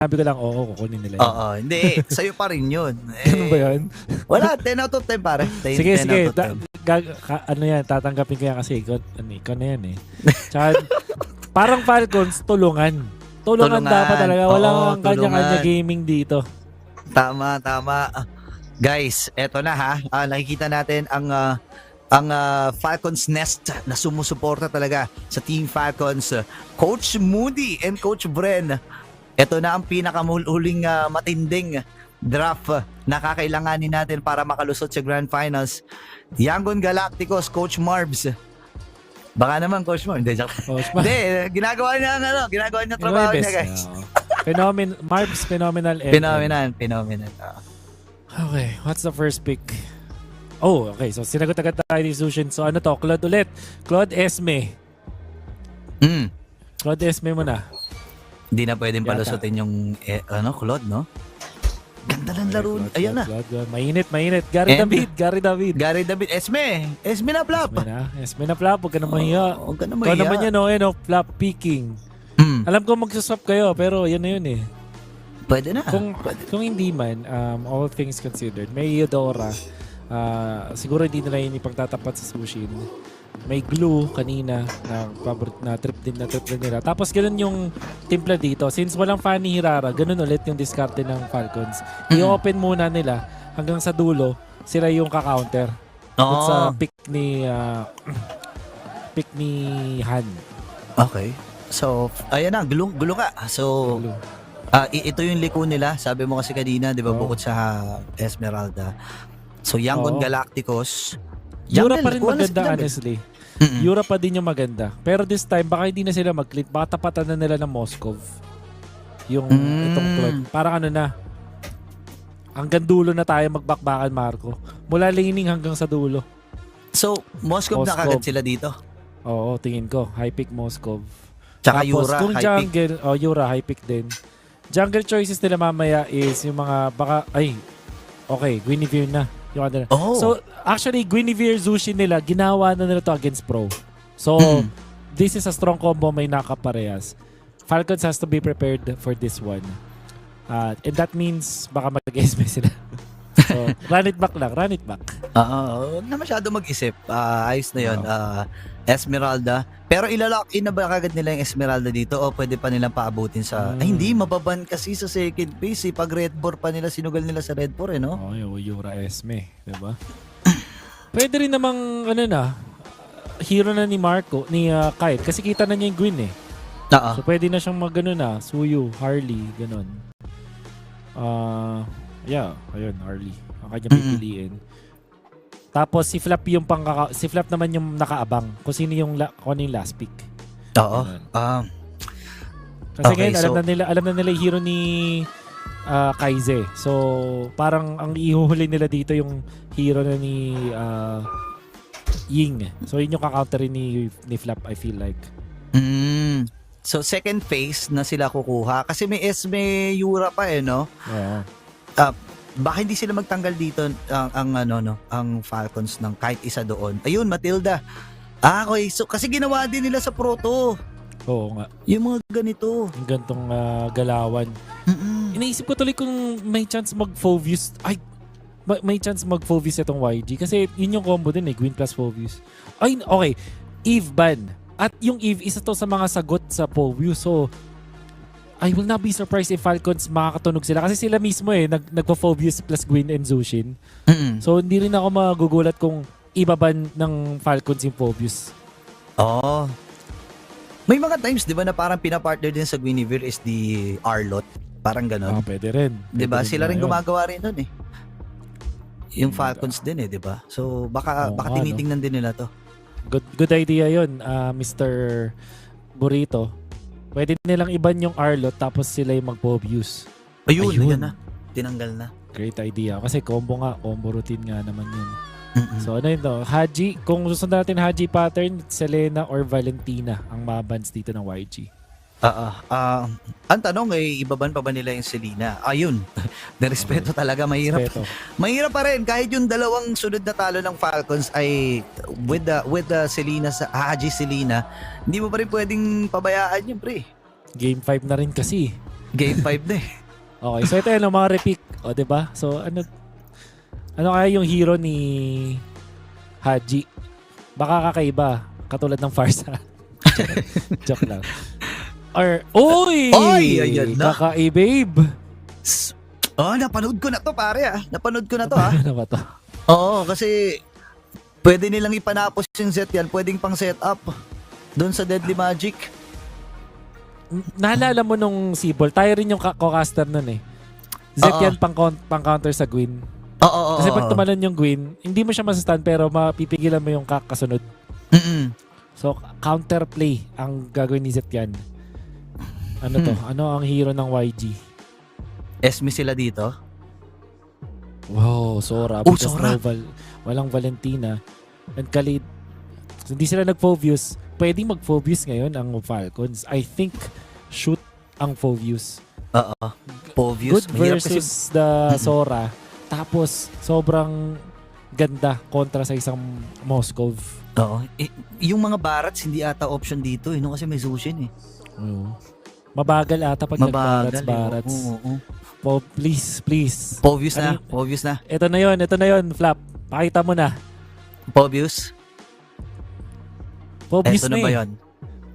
Sabi ko lang, oo, kukunin nila yun. Oo, hindi. Sa'yo pa rin yun. Ganun ba yun? Wala, 10 out of 10 pare. 10, Sige, 10 sige. out of 10. Ano yan, tatanggapin ko yan kasi ikaw na yan eh. Tsaka, parang Falcons, tulungan. Tulungan dapat talaga. Oo, Walang kanya-kanya tulungan. gaming dito. Tama, tama. Guys, eto na ha. Nakikita natin ang Falcons Nest na sumusuporta talaga sa Team Falcons. Coach Moody and Coach Bren. Ito na ang pinakahuling matinding draft na kakailanganin natin para makalusot sa Grand Finals. Yangon Galacticos, Coach Marbs. Baka naman Coach Marbs. Hindi, Hindi, ginagawa niya trabaho niya, guys. Marbs, phenomenal. Phenomenal. Okay, what's the first pick? Oh, okay. So, sinagot agad tayo ni Sushin. So, ano to? Claude ulit. Claude Esme. Claude Esme muna. Hindi na pwedeng palusutin yung Claude, no? Ganda ng laro. Ayan na. Mainit. Gary David. Esme na flop. Esme na flop. Huwag ka na mahiya. Huwag ka na Ikaw mahiya. naman yan, flop picking. Alam ko magsuswap kayo, pero yan na yun eh. Pwede na. Kung hindi man, all things considered, may Eudora. Siguro hindi nila yun ipagtatapat sa Sushin. May glue kanina na trip din nila. Tapos ganun yung timpla dito. Since walang Fanny Hirara, ganun ulit yung diskarte ng Falcons. I-open muna nila hanggang sa dulo, sila yung ka-counter. Dun sa pick ni Han. Okay. So, ayan na, gulo ka. So, ito yung liko nila. Sabi mo kasi kanina, di ba, bukod sa Esmeralda. So, Yangon Galacticos. Yura pa rin maganda, honestly. Yura pa din yung maganda. Pero this time, baka hindi na sila mag-click. Baka tapatan na nila ng Moskov. Yung itong club. Parang ano na. Hanggang dulo na tayo magbakbakan, Marco. Mula laning hanggang sa dulo. So, Moskov na kagad sila dito? Oo, tingin ko. High pick Moskov. Tsaka Tapos, Yura, kung high jungle, pick. Yura, high pick din. Jungle choices nila mamaya is yung mga okay, Guinevere na. Yung ano. So, actually, Guinevere Zushin nila, ginawa na nila to against Pro. So, this is a strong combo, may nakaparehas. Falcons has to be prepared for this one. And that means, baka mag-SB sila. So, run it back. Huwag na masyado mag-isip. Ayos na yun. Esmeralda. Pero ilalock in na ba kagad nila yung Esmeralda dito o pwede pa nilang paabutin sa... Ay, hindi. Mababan kasi sa second base. Pag Red Boar pa nila, sinugal nila sa Red Boar, no? Yung Yura Esme. Diba? Pwede rin namang, hero na ni Marco, ni Kyle. Kasi kita na niya yung Gwyn eh. So, pwede na siyang mag Suyu, Harley, ganun. Ayun, Harley. Ang kanya pipiliin. Tapos si Flap naman yung nakaabang kung sino yung last pick. Oo. Kasi ngayon alam na nila yung hero ni Kaize. So parang ang ihuhuli nila dito yung hero na ni Ying. So yun yung ka-counter ni Flap, I feel like. So second phase na sila kukuha kasi may Esme Yura pa no? Oo. Baka hindi sila magtanggal dito ang Falcons ng kahit isa doon. Ayun, Matilda. Okay. So, kasi ginawa din nila sa Proto. Oo nga. Yung mga ganito. Yung gantong galawan. Inaisip ko tuloy kung may chance mag-Fovius. May chance mag-Fovius itong YG. Kasi yun yung combo din Gwyn plus Fovius. Ay, okay. Eve ban. At yung Eve, isa to sa mga sagot sa Fovius. So, I will not be surprised if Falcons makakatunog sila. Kasi sila mismo nagpa-Fovius plus Gwyn and Zushin. So, hindi rin ako magugulat kung ibaban ng Falcons yung Fovius. May mga times, di ba, na parang pinapartner din sa Guinevere is the Arlot. Parang ganon. Pwede rin. Di ba? Sila rin gumagawa rin nun eh. Yung Falcons din eh, di ba? So, baka tinitingnan din nila to. Good idea yun, Mr. Burrito. Pwede nilang iban yung Arlot tapos sila yung mag-Fovius. Ayun. Na. Tinanggal na. Great idea. Kasi combo routine nga naman yun. So ano yun to? Haji, kung susunod natin Haji pattern, Selena or Valentina ang mabans dito ng YG. Ang tanong ay ibaban pa ba nila yung Selena? Ayun. Nerespeto talaga, mahirap. Mahirap pa rin kahit yung dalawang sunod na talo ng Falcons ay with the Selena sa Haji Selena, hindi mo pa rin pwedeng pabayaan yun, pre. Game 5 na rin kasi. Game 5 na eh. Okay, so ito yun ang mga repick. O, diba? So, ano kaya yung hero ni Haji? Baka kakaiba. Katulad ng Farsa. Joke lang. Or, oy! Ayan na. Kaka-babe. Napanood ko na to pare Napanood ko na to Ano ba to? Oo, kasi pwede nilang ipanapos yung set yan. Pwedeng pang set up doon sa Deadly Magic. Naalala mo nung Seaball, tayo rin yung co-caster nun eh. Zet Oo. yan pang-counter sa Gwyn. Oo. Kasi pag tumalon yung Gwyn, hindi mo siya masastan pero mapipigilan mo yung kasunod. Mm-mm. So, counterplay ang gagawin ni Zet yan. Ano to? Ano ang hero ng YG? Esme sila dito. Wow, Sora. Oh, Because Sora. Walang Valentina. And Khalid. So, hindi sila nag-Phobius. Pwedeng mag-Phobius ngayon ang Falcons. I think shoot ang Phobius. Oo. Povius. Good versus the Sora. Tapos, sobrang ganda kontra sa isang Moskov. Oo. Yung mga barats, hindi ata option dito. No? Kasi may Zushin eh. Mabagal ata pag Mabagal. nag-barats. Oo. Please. Povius na. Ano- Povius na. Ito na yun, Flap. Pakita mo na. Povius. Phobius Eto na na ba eh. yun?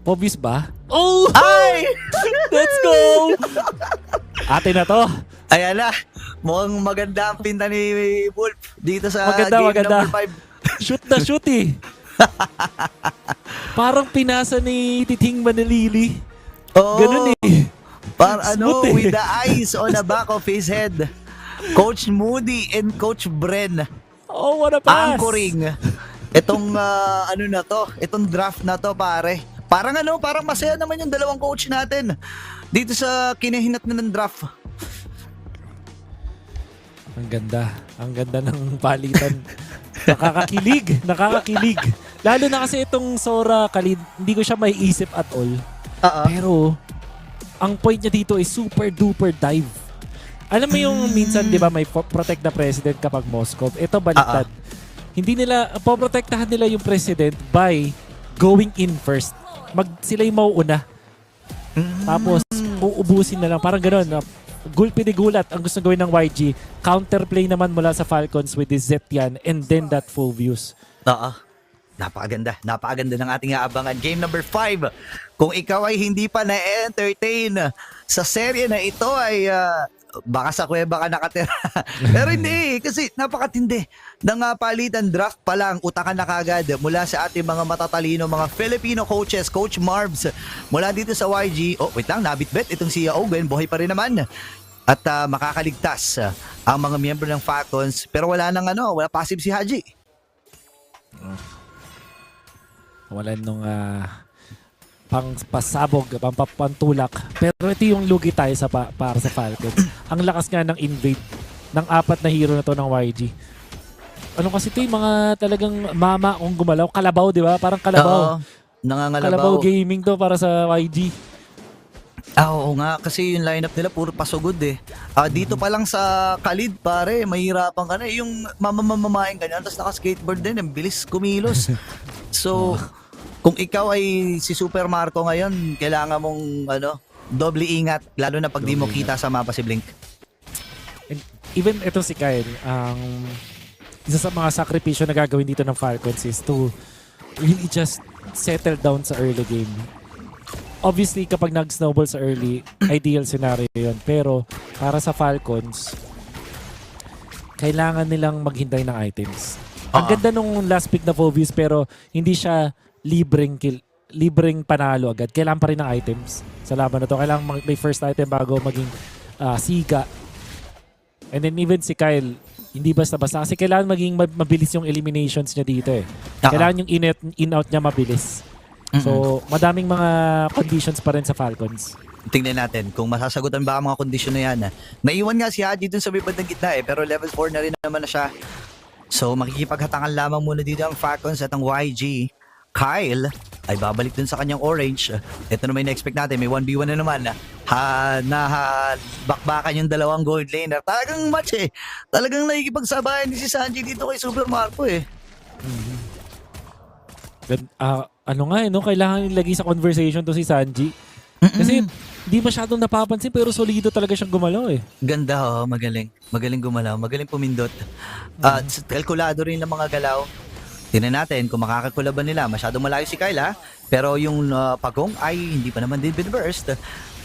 Phobius ba? Oh! Ay! Let's go! Ate na to. Ayan na. Mukhang maganda ang pinta ni Wolf dito sa Maganda. number 5. Shoot na shoot eh. Parang pinasa ni Titing Manalili. Oo. Ganun eh. Ano, Smooth eh. with the eyes on the back of his head. Coach Moody and Coach Bren Oh, what a pass. anchoring itong itong draft na to pare. Parang masaya naman yung dalawang coach natin dito sa kinahinat na ng draft. Ang ganda ng palitan. Nakakakilig. Lalo na kasi itong Sora Khalid, hindi ko siya maiisip at all. Pero, ang point niya dito is super duper dive. Alam mo yung minsan, di ba, may protect na president kapag Moskov. Ito, baliktad. Hindi nila, poprotektahan nila yung president by going in first. Sila yung mauuna. Tapos, uubusin na lang. Parang gano'n. Gulpi de gulat ang gusto gawin ng YG. Counterplay naman mula sa Falcons with the Zetian and then that Phobius. Oo. Napakaganda ng ating aabangan. Game number 5. Kung ikaw ay hindi pa na-entertain sa serye na ito ay baka sa kuweba ka nakatira. Pero hindi, kasi napakatindi ng palitan. Draft pa lang, utakan na kagad mula sa ating mga matatalino, mga Filipino coaches, Coach Marbs, mula dito sa YG. Oh, wait lang, nabitbit itong si Owen, buhay pa rin naman. At makakaligtas ang mga miyembro ng Falcons. Pero wala passive si Haji. Wala nung pasabog, pantulak. Pero ito yung lugi tayo para sa Falcons. Ang lakas nga ng invade ng 4 na hero na to ng YG. Ano kasi ito yung mga talagang mama kung gumalaw. Kalabaw, di ba? Parang kalabaw. Oo, nangangalabaw. Kalabaw gaming to para sa YG. Oo nga, kasi yung lineup nila puro pasugod eh. Dito pa lang sa Khalid pare, mahirapan ka na. Yung mamamamain ka niyan, tapos naka-skateboard din, ang bilis kumilos. So, kung ikaw ay si Super Marco ngayon, kailangan mong doble ingat, lalo na pag di mo kita sa mapa si Blink. And even ito si Kyle, isa sa mga sakripisyo na gagawin dito ng Falcons is to really just settle down sa early game. Obviously, kapag nag-snowball sa early, ideal scenario yun. Pero para sa Falcons, kailangan nilang maghintay ng items. Ang ganda nung last pick na Phobius pero hindi siya libreng panalo agad. Kailangan pa rin ng items sa laban na to. Kailangan may first item bago maging siga. And then even si Kyle, hindi basta-basta. Kasi kailangan maging mabilis yung eliminations niya dito eh. Kailangan yung in-out niya mabilis. So, madaming mga conditions pa rin sa Falcons. Tingnan natin kung masasagutan ba ang mga kondisyon na yan. Naiwan nga si Haji dun sa may bandang gitna pero level 4 na rin naman na siya. So, makikipaghatangan lamang muna dito ang Falcons at ang YG. Kyle ay babalik dun sa kanyang orange. Ito naman yung na-expect natin. May 1v1 na naman. Bakbakan yung dalawang gold laner. Talagang match eh. Talagang nakikipagsabayan ni si Sanji dito kay Super Marco eh. Kailangan ilagay sa conversation to si Sanji. Kasi Di masyadong napapansin pero solido talaga siyang gumalaw eh. Ganda magaling. Magaling gumalaw, magaling pumindot. Kalkulado rin ng mga galaw. Tingnan natin kung makakakulaban nila. Masyadong malayo si Kyle ha. Pero yung pagong ay hindi pa naman din binburst.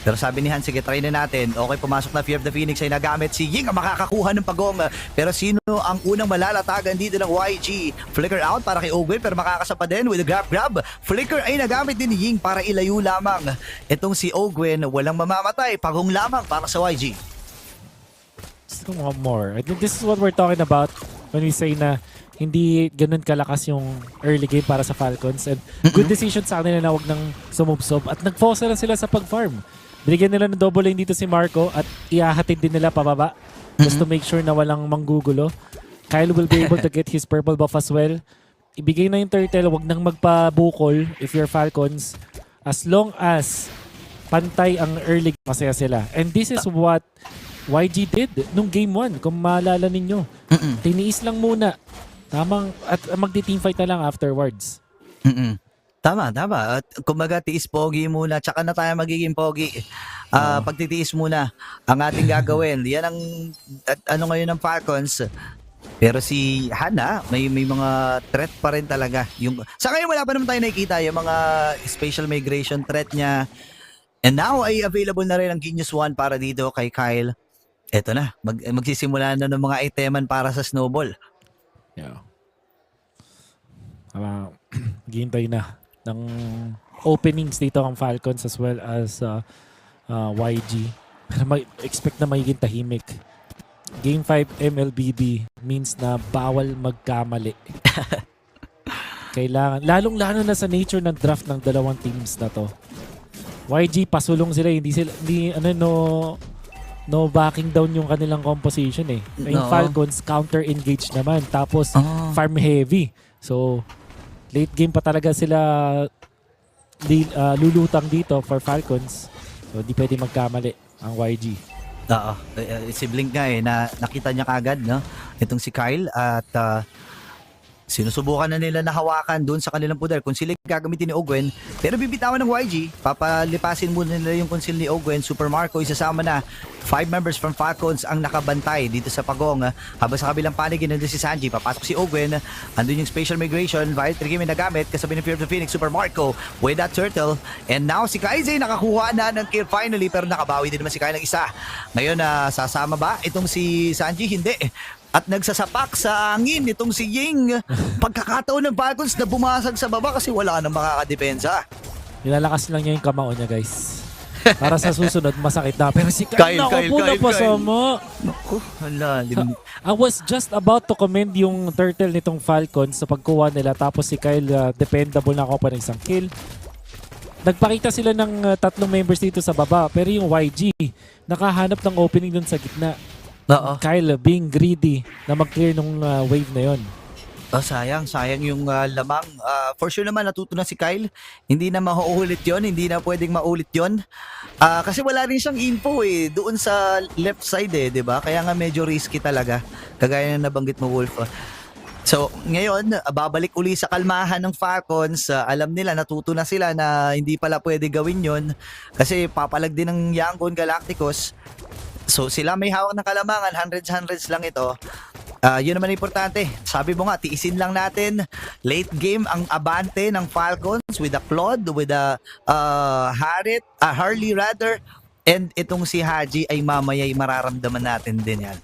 Pero sabi ni Han, sige try na natin. Okay, pumasok na Fear of the Phoenix ay nagamit. Si Ying ang makakakuha ng pagong. Pero sino ang unang malalatagan dito ng YG? Flicker out para kay Ogwen pero makakasapa din with a grab. Flicker ay nagamit din ni Ying para ilayo lamang. Itong si Ogwen walang mamamatay. Pagong lamang para sa YG. Just one more. I think this is what we're talking about when we say na hindi ganun kalakas yung early game para sa Falcons. And good decision sa kanila na huwag nang sumubsob. At nag-focus na sila sa pag-farm. Binigyan nila ng double lane dito si Marco at ihahatid din nila pababa just to make sure na walang manggugulo. Kyle will be able to get his purple buff as well. Ibigay na yung turtle, wag nang magpabukol if you're Falcons. As long as pantay ang early game, masaya sila. And this is what YG did nung game 1. Kung maalala ninyo, tiniis lang muna. Tamang, at magti-teamfight na lang afterwards. Tama. At kumbaga, tiis pogi muna. Tsaka na tayo magiging pogi. Pagtitiis muna ang ating gagawin. Yan ang ano ngayon ng Falcons. Pero si Hana, may mga threat pa rin talaga. Sa ngayon, wala pa naman tayo nakikita yung mga spatial migration threat niya. And now, ay available na rin ang Genius 1 para dito kay Kyle. Eto na, magsisimula na ng mga iteman para sa Snowball. Yeah. Gihintay na ng openings dito ang Falcons as well as YG. Pero expect na magiging tahimik. Game 5 MLBB means na bawal magkamali. Kailangan, lalong-lalo na sa nature ng draft ng dalawang teams na to. YG pasulong sila, no backing down yung kanilang composition eh. Yung Falcons counter-engage naman tapos farm heavy. So late game pa talaga sila lulutang dito for Falcons. So di pwede magkamali ang YG. Si Blink nga na nakita niya kagad no itong si Kyle at sinusubukan na nila na hawakan doon sa kanilang poder kung sila gagamitin ni Ogwen, pero bibitawan ng YG, papalipasin muna nila yung conceal ni Ogwen. Super Marco isasama na 5 members from Falcons ang nakabantay dito sa pagong. Habang sa kabilang panig nandun si Sanji, papasok si Ogwen, andun yung spatial migration, Violet Trigame nagamit kasabay ng Fear of the Phoenix. Super Marco with that turtle, and now si Kaizay nakakuha na ng kill finally, pero nakabawi din naman si Kyle ng isa. Ngayon sasama ba itong si Sanji? Hindi. At nagsasapak sa angin itong si Ying. Pagkakataon ng Falcons na bumasag sa baba kasi wala nang makakadepensa. Nilalakas lang niya yung kamao niya, guys. Para sa susunod, masakit na. Pero si Kyle napasama. Naku, lalim. I was just about to commend yung turtle nitong Falcons sa pagkuha nila. Tapos si Kyle, dependable na ako pa ng isang kill. Nagpakita sila ng 3 members dito sa baba. Pero yung YG, nakahanap ng opening dun sa gitna. Kyle being greedy na mag-clear nung wave na yon. Sayang yung lamang. For sure naman natuto na si Kyle. Hindi na mauulit yon, hindi na pwedeng maulit yon. Kasi wala rin siyang info doon sa left side 'di ba? Kaya nga medyo risky talaga. Kagaya ng nabanggit mo, Wolf. So, ngayon, babalik uli sa kalmahan ng Falcons. Alam nila, natuto na sila na hindi pala pwede gawin yon kasi papalag din ng Yangon Galacticos. So sila may hawak ng kalamangan, hundreds lang ito. Yun naman importante. Sabi mo nga, tiisin lang natin. Late game ang abante ng Falcons with a Claude, with a Harley rather. And itong si Haji ay mamaya'y mararamdaman natin din yan.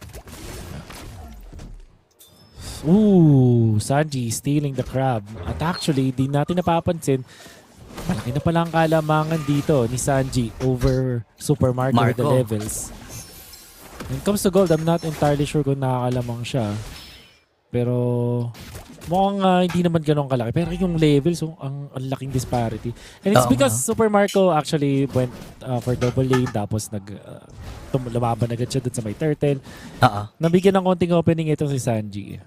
Sanji stealing the crab. At actually, di natin napapansin, malaki na pala ang kalamangan dito ni Sanji over Super Marco. With the levels. When it comes to gold, I'm not entirely sure kung nakakalamang siya. Pero mukhang hindi naman ganun kalaki. Pero yung levels, ang laking disparity. And it's because Super Marco actually went for double lane tapos lumaban agad siya dun sa may turtle. Nabigyan ng konting opening ito si Sanji.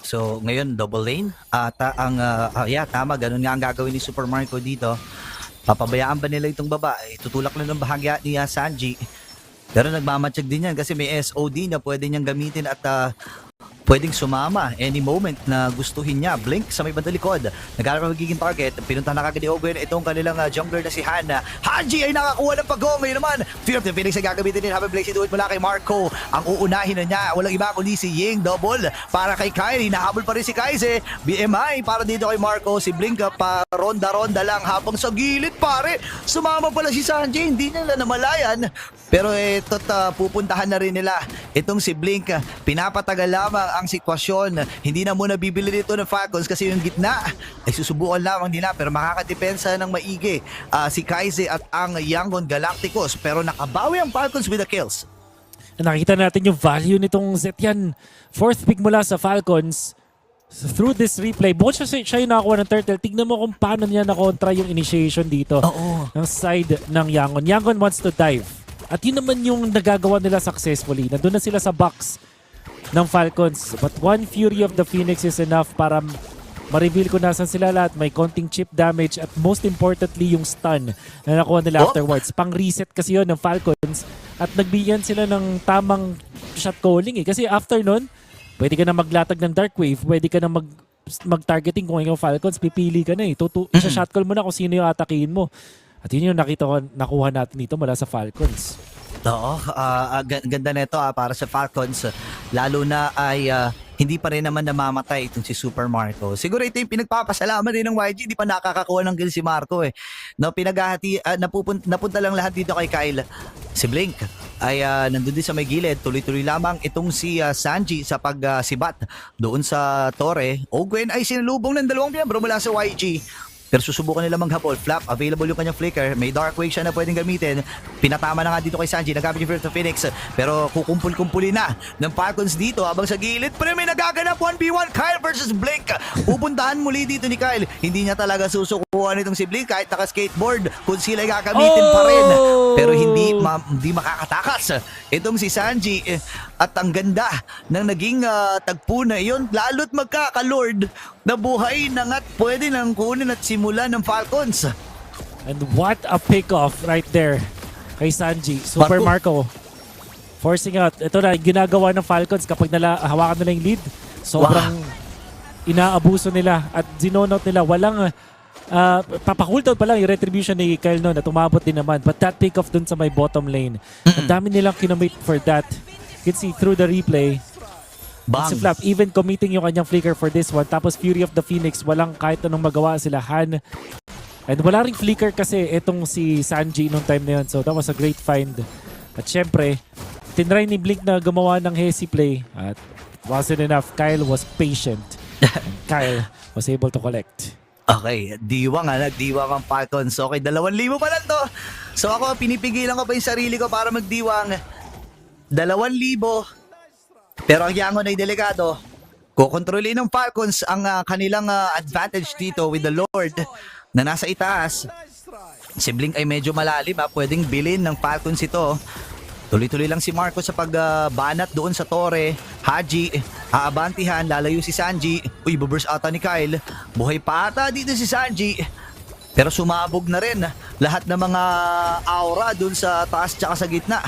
So ngayon double lane. Tama, ganun nga ang gagawin ni Super Marco dito. Papabayaan ba nila itong baba? Tutulak lang ng bahagya ni Sanji. Pero nagmamatsyag din yan kasi may SOD na pwede niyang gamitin at pwedeng sumama any moment na gustuhin niya. Blink sa may bandang likod. Nagharap ang magiging target. Pinunta na kagad ni Ogwen itong kanilang jungler na si Han. Haji ay nakakuha ng pag-go. Ngayon naman, Fear of the Phoenix ay gagamitin din. Habang Blaze do it mula kay Marco. Ang uunahin na niya. Walang iba kundi si Ying. Double para kay Kyle. Hinahabol pa rin si Kaize. BMI para dito kay Marco. Si Blink pa ronda-ronda lang habang sa gilid pare. Sumama pala si Sanjay. Hindi nila namalayan. Pero pupuntahan na rin nila itong si Blink. Pinapatagal lamang ang sitwasyon. Hindi na muna bibili dito ng Falcons kasi yung gitna ay susubukan lamang nila pero makakadepensa ng maigi si Kaize at ang Yangon Galacticos pero nakabawi ang Falcons with the kills. Nakita natin yung value nitong Zetyan. Fourth pick mula sa Falcons. So, through this replay, bukod siya yung nakakuha ng turtle, tignan mo kung paano niya nakontra yung initiation dito ng side ng Yangon. Yangon wants to dive. At yun naman yung nagagawa nila successfully. Nandun na sila sa box ng Falcons. But one Fury of the Phoenix is enough para ma-reveal ko nasan sila lahat. May konting chip damage at most importantly yung stun na nakuha nila afterwards. Pang-reset kasi yun ng Falcons at nagbigyan sila ng tamang shot calling eh. Kasi after nun, pwede ka na maglatag ng Dark Wave, pwede ka na mag-targeting kung ikaw Falcons, pipili ka na eh. Shot call mo na kung sino yung atakihin mo. At yun yung nakuha natin dito mula sa Falcons. Oo, ganda nito para sa Falcons. Lalo na ay hindi pa rin naman namamatay itong si Super Marco. Siguro ito yung pinagpapasalamat din ng YG. Hindi pa nakakakuha ng kill si Marco eh. No, napunta lang lahat dito kay Kyle. Si Blink ay nandun din sa may gilid. Tuloy-tuloy lamang itong si Sanji sa pagsibat doon sa Torre. Ogwen ay sinalubong ng dalawang miyembro mula sa YG. Pero susubukan nila maghabol. Flap, available yung kanyang flicker. May Dark Wave siya na pwedeng gamitin. Pinatama na nga dito kay Sanji. Nagamit yung Fear of the Phoenix. Pero kukumpul-kumpulin na ng Falcons dito habang sa gilid. Pero may nagaganap 1v1. Kyle versus Blink. Pupuntahan muli dito ni Kyle. Hindi niya talaga susukuhan itong si Blink kahit naka-skateboard. Kung sila gagamitin pa rin. Pero hindi makakatakas. Itong si Sanji. At ang ganda ng naging tagpo na yun. Lalo't magkakalord na buhay na nga't pwede nang kunin at simulan ng Falcons. And what a pick-off right there kay Sanji. Super Marco. Forcing out. Ito na, ginagawa ng Falcons kapag hawakan nila yung lead. Sobrang inaabuso nila at zinonout nila. Walang papakuldown pa lang yung retribution ni Kyle noon at umabot din naman. But that pick-off dun sa may bottom lane. Ang dami nilang kinomit for that. You can see through the replay. Si Flap, even committing yung kanyang flicker for this one. Tapos Fury of the Phoenix, walang kahit anong magawa sila. Han. And wala ring flicker kasi itong si Sanji nung time na yun. So that was a great find. At syempre, tinry ni Blink na gumawa ng Hesi play. At wasn't enough. Kyle was patient. And Kyle was able to collect. Okay, nagdiwang ang Falcons. Okay, 2,000 pa lang to. So ako, pinipigilan ko pa yung sarili ko para magdiwang. 2,000. Pero ang Yangon ay delikado. Kukontrolin ng Falcons ang kanilang advantage dito with the Lord na nasa itaas. Si Blink ay medyo malalim pwedeng bilin ng Falcons ito. Tuloy-tuloy lang si Marco sa pagbanat doon sa Torre. Haji, aabantihan, lalayo si Sanji. Uy, buburst ata ni Kyle. Buhay pa ata dito si Sanji. Pero sumabog na rin lahat ng mga aura doon sa taas tsaka sa gitna.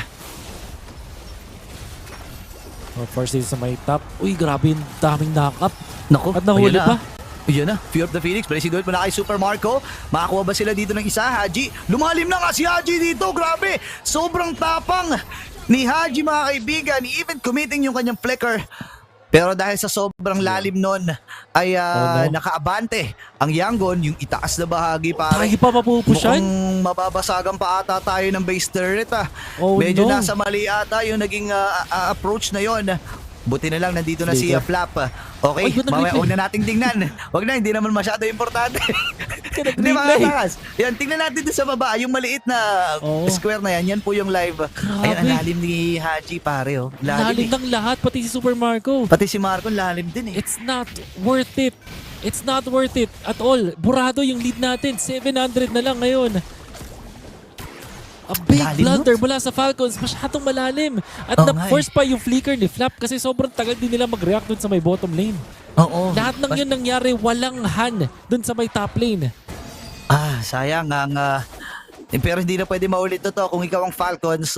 First dito sa may top. Uy, grabe yung daming knock-up. Naku, at nahuli pa. Ayan na, Fear of the Phoenix. Blazing Duel mula kay Super Marco. Makakuha ba sila dito ng isa? Haji, lumalim na nga si Haji dito. Grabe, sobrang tapang ni Haji mga kaibigan. Even committing yung kanyang flicker. Pero dahil sa sobrang lalim nun, ay nakaabante ang Yangon, yung itaas na bahagi pa. Tayo pa mapupusyan? Mukhang mababasagan pa ata tayo ng base turret. Medyo nasa mali ata yung naging approach na yon. Buti na lang nandito na si Flap. Okay, mamaya huwag na nating tingnan. Huwag na, hindi naman masyado importante. Hindi makatakas. Yan, tingnan natin dito sa baba. Yung maliit na square na yan, yan po yung live. Ayan, ang lalim ni Haji pare. Lalim ng lahat, pati si Super Marco. Pati si Marco, lalim din eh. It's not worth it. It's not worth it at all. Burado yung lead natin. 700 na lang ngayon. A big blunder mula sa Falcons. Masyadong malalim. At na-force pa yung flicker ni Flap kasi sobrang tagal din nila mag-react dun sa may bottom lane. Lahat ng yun nangyari, walang Han dun sa may top lane. Sayang ang... pero hindi na pwede maulit to kung ikaw ang Falcons.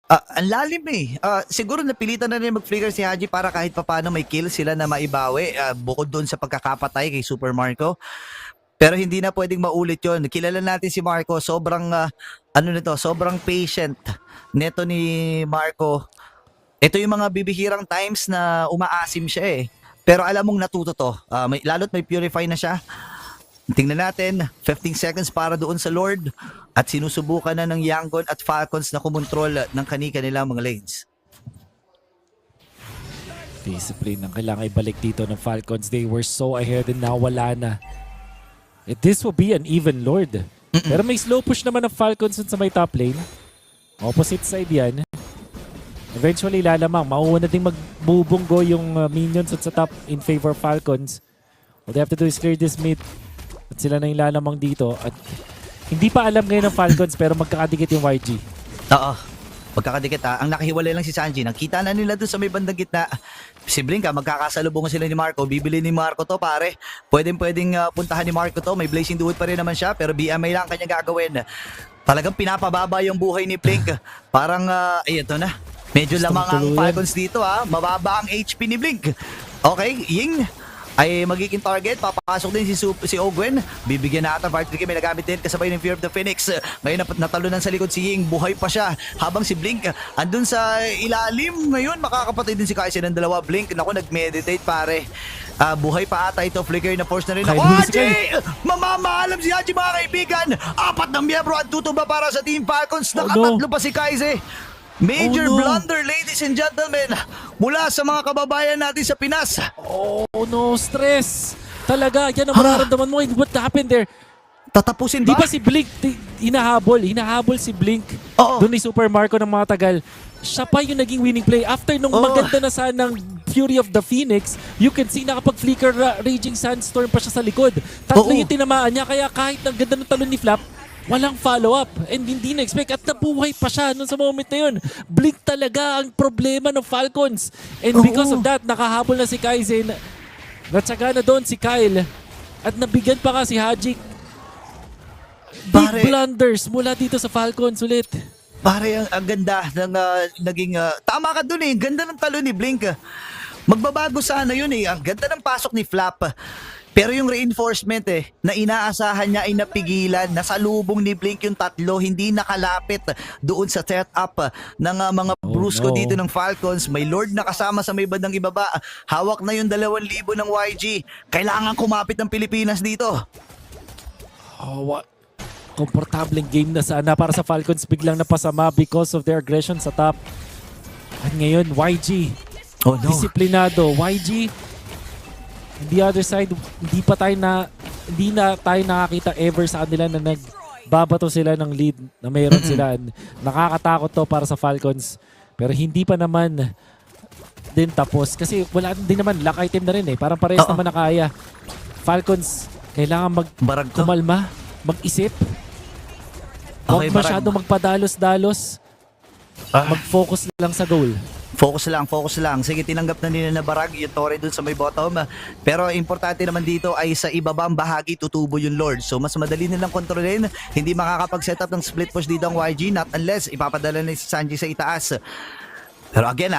Ang lalim eh. Siguro napilitan na rin mag-flicker si Haji para kahit papano may kill sila na maibawi. Bukod doon sa pagkakapatay kay Super Marco. Pero hindi na pwedeng maulit yon. Kilala natin si Marco. Sobrang, sobrang patient neto ni Marco. Ito yung mga bibihirang times na umaasim siya eh. Pero alam mong natuto to. Lalo't may purify na siya. Tingnan natin, 15 seconds para doon sa Lord at sinusubukan na ng Yangon at Falcons na kumontrol ng kanilang mga lanes. Discipline ang kailangan ibalik dito ng Falcons. They were so ahead and now wala na. This will be an even Lord. Pero may slow push naman ng Falcons sa may top lane. Opposite side yan. Eventually lalamang, mauuna ding magbubunggo yung minions sa top in favor of Falcons. What they have to do is clear this mid. At sila na yung lalamang dito. At hindi pa alam ngayon ng Falcons pero magkakadikit yung YG. Oo. Magkakadikit ha. Ang nakahiwalay lang si Sanji. Nakita na nila doon sa may bandang gitna. Si Blinka, magkakasalubungan sila ni Marco. Bibili ni Marco to pare. Pwedeng puntahan ni Marco to. May Blazing Dude pa rin naman siya. Pero BMI lang kanya gagawin. Talagang pinapababa yung buhay ni Blink. Parang, ito na. Medyo lamang ang Falcons dito ha. Mababa ang HP ni Blink. Okay, Ying ay magiging target. Papasok din si Ogwen. Bibigyan na ata Vartrick. May nagamit din kasabay ng Fear of the Phoenix. Ngayon natalunan sa likod si Ying. Buhay pa siya. Habang si Blink andun sa ilalim. Ngayon makakapatay din si Kaisen ng dalawa. Blink, naku, nag-meditate pare. Buhay pa ata ito. Flicker na force na rin. Haji! Mamamaalam si Haji mga kaibigan. 4 na miyembro ang tutumba para sa Team Falcons. Nakatatlo pa si Kaise. Major blunder, ladies and gentlemen, mula sa mga kababayan natin sa Pinas. Oh no, stress. Talaga, yan ang mararamdaman mo. What happened there? Tatapusin ba? Di ba si Blink, hinahabol si Blink doon ni Super Marco ng mga tagal. Siya pa yung naging winning play. After nung maganda na sanang Fury of the Phoenix, you can see nakapag-flicker Raging Sandstorm pa siya sa likod. Tatlo yung tinamaan niya, kaya kahit ang ganda ng talon ni Flap, walang follow-up and hindi na-expect at nabuhay pa siya noon sa moment na yun. Blink talaga ang problema ng Falcons. And because of that, nakahabol na si Kaizen. Natsaga na doon si Kyle. At nabigyan pa ka si Haji. Big blunders mula dito sa Falcons ulit. Pare, ang ganda ng naging... tama ka doon eh. Ganda ng talo ni Blink. Magbabago sana yun eh. Ang ganda ng pasok ni Flap. Pero yung reinforcement na inaasahan niya ay napigilan. Nasalubong ni Blink yung tatlo. Hindi nakalapit doon sa setup ng mga brusko dito ng Falcons. May Lord na kasama sa may bandang ibaba. Hawak na yung 2,000 ng YG. Kailangan kumapit ng Pilipinas dito. Komportableng game na sana para sa Falcons. Biglang napasama because of their aggression sa top. At ngayon, YG. Disiplinado. YG. On the other side, hindi na tayo nakakita ever sa kanila na nagbabato sila ng lead na mayroon sila. Nakakatakot to para sa Falcons. Pero hindi pa naman din tapos. Kasi wala din naman, lock item na rin eh. Parang parehas naman na kaya. Falcons, kailangan kumalma, mag-isip. Huwag masyado magpadalos-dalos. Mag-focus lang sa goal. Focus lang. Sige, tinanggap na nila na barag yung Torre dun sa may bottom. Pero importante naman dito ay sa ibabang bahagi tutubo yung Lord. So mas madali nilang kontrolin. Hindi makakapag-set up ng split push dito ang YG not unless ipapadala na si Sanji sa itaas. Pero again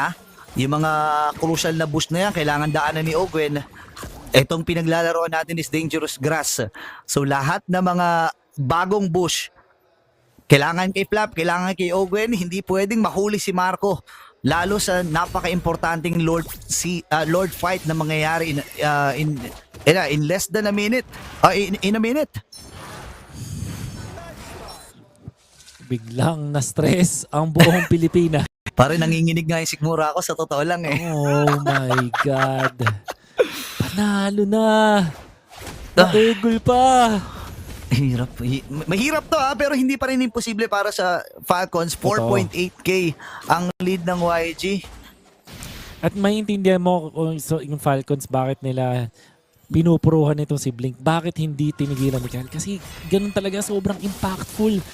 yung mga crucial na boost na yan, kailangan daanan ni Ogwen. Itong pinaglalaroan natin is Dangerous Grass. So lahat na mga bagong bush, kailangan kay Flap, kailangan kay Ogwen, hindi pwedeng mahuli si Marco. Lalo sa napaka-importanting Lord fight na mangyayari in less than a minute. In a minute. Biglang na-stress ang buong Pilipinas. Parang nanginginig nga yung sigmura ako, sa totoo lang eh. Oh my God. Panalo na. Natigol pa. Mahirap to pero hindi pa rin imposible para sa Falcons. 4.8k ang lead ng YG. At maintindihan mo yung Falcons bakit nila pinupuruhan itong si Blink. Bakit hindi tinigilan ni Kyle? Kasi ganun talaga, sobrang impactful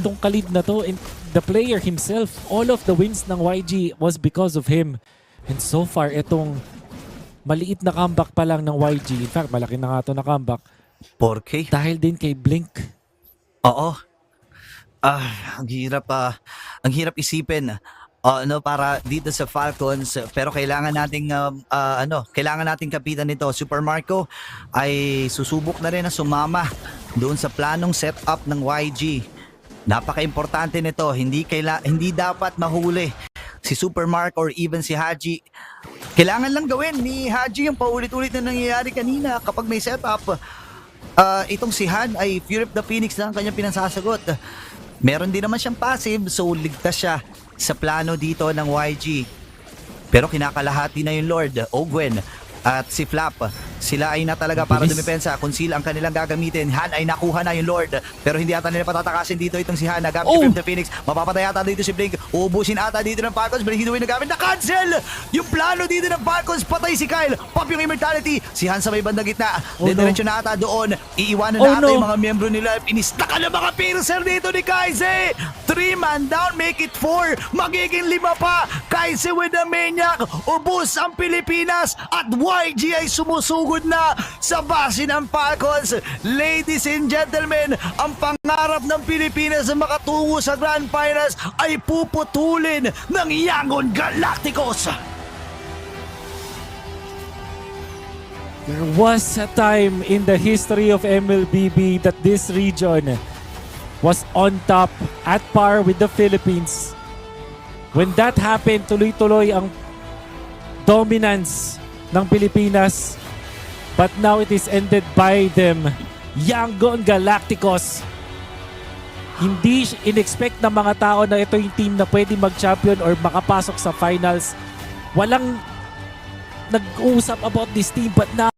itong kalid na to. And the player himself, all of the wins ng YG was because of him. And so far, itong maliit na comeback pa lang ng YG. In fact, malaki na nga ito na comeback. 4K? Dahil din kay Blink. Oo. Ang hirap isipin. Para dito sa Falcons, pero kailangan nating kapitan nito. Super Marco ay susubok na rin na sumama doon sa planong setup ng YG. Napaka-importante nito, hindi dapat mahuli si Super Mark or even si Haji. Kailangan lang gawin ni Haji yung paulit-ulit na nangyayari kanina kapag may setup. Itong si Han ay Fury of the Phoenix na ang kanyang pinasasagot. Meron din naman siyang passive, so ligtas siya sa plano dito ng YG. Pero kinakalahati na yung Lord, Ogwen at si Flap. Sila ay na talaga para dumipensa kung sila ang kanilang gagamitin. Han ay nakuha na yung Lord, pero hindi ata nila patatakasin dito itong si Han. Nagamit yung the Phoenix, mapapatay ata dito si Blink. Uubusin ata dito ng Falcons, pero hindi nagamit. Na-cancel yung plano dito ng Falcons. Patay si Kyle, pop yung immortality. Si Han sa may bandang gitna, diretso na ata doon. Iiwanan na ata yung mga miyembro nila. Pinistaka ng mga Piercer dito ni Kaize. 3-man down, make it 4. Magiging 5 pa. Kaize with the Maniac. Ubus ang Pilipinas at YG ay sumusugod na sa base ng Falcons. Ladies and gentlemen, ang pangarap ng Pilipinas na makatungo sa Grand Finals ay puputulin ng Yangon Galacticos. There was a time in the history of MLBB that this region was on top at par with the Philippines. When that happened, tuloy-tuloy ang dominance ng Pilipinas. But now it is ended by them. Yangon Galacticos. Hindi in-expect ng mga tao na ito yung team na pwede mag-champion or makapasok sa finals. Walang nag-uusap about this team, but now